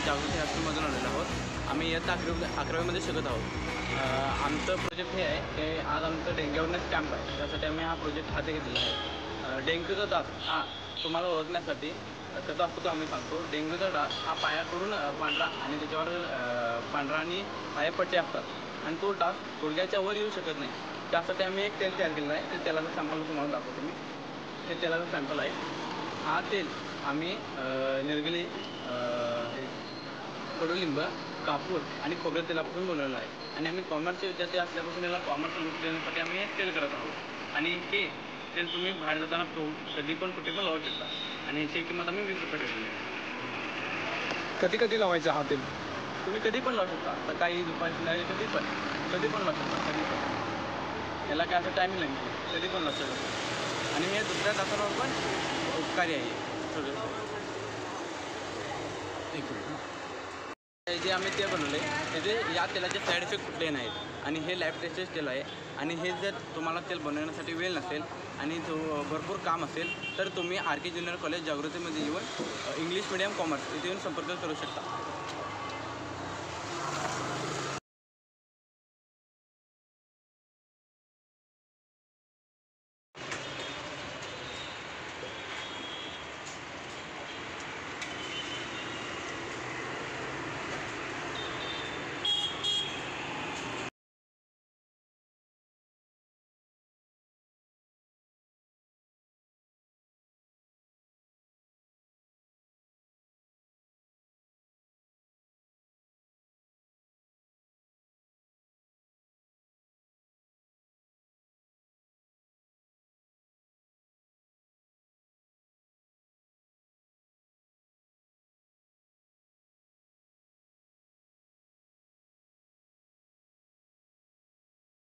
जागृती हायस्कूलमधून आलेलो आहोत। आम्ही इयत्ता 11वीमध्ये शिकत आहोत। आमचं प्रोजेक्ट हे आहे की आज आमचं डेंग्यूवरनेस कॅम्प आहे, त्यासाठी आम्ही हा प्रोजेक्ट हाती घेतलेला आहे। डेंग्यूचा डास हा तुम्हाला ओळखण्यासाठी कसा असतो तो आम्ही सांगतो। डेंग्यूचा डास हा पायाकडून पांढरा आणि त्याच्यावर पांढरा आणि पायापट्टे असतात आणि तो डास गुडघ्याच्या वर येऊ शकत नाही। त्यासाठी आम्ही एक तेल तयार केलेलं आहे। ते तेलाचं सॅम्पल तुम्हाला दाखवतो मी। हे तेलाचं सॅम्पल आहे। हा तेल आम्ही निर्गली कडुलिंब, कापूर आणि खोबऱ्या तेलापासून बनवलेला आहे आणि आम्ही कॉमर्सचे विद्यार्थी असल्यापासून याला कॉमर्स लुक देण्यासाठी आम्ही हे तेल करत आहोत आणि हे तेल तुम्ही बाहेर जाताना कधी पण कुठे पण लावू शकता आणि याची किंमत आम्ही 20 रुपये ठेवलेली आहे। कधी कधी लावायचं हा तेल? तुम्ही कधी पण लावू शकता, सकाळी दुपारी संध्याकाळी कधी पण लावू शकता, कधी पण। याला काय असं टायमिंग नाही, कधी पण लावू शकता आणि हे दुसऱ्या डासांवर पण उपकारी आहे। जे आम्ही ते बनवले त्याचे या तेलाचे साईड इफेक्ट कुठलेही नाहीत आणि हे लॅब टेस्टेड तेल आहे आणि हे जर तुम्हाला तेल बनवण्यासाठी वेळ नसेल आणि तो भरपूर काम असेल तर तुम्ही RK ज्युनियर कॉलेज जागृतीमध्ये येऊन इंग्लिश मीडियम कॉमर्स इथे येऊन संपर्क करू शकता।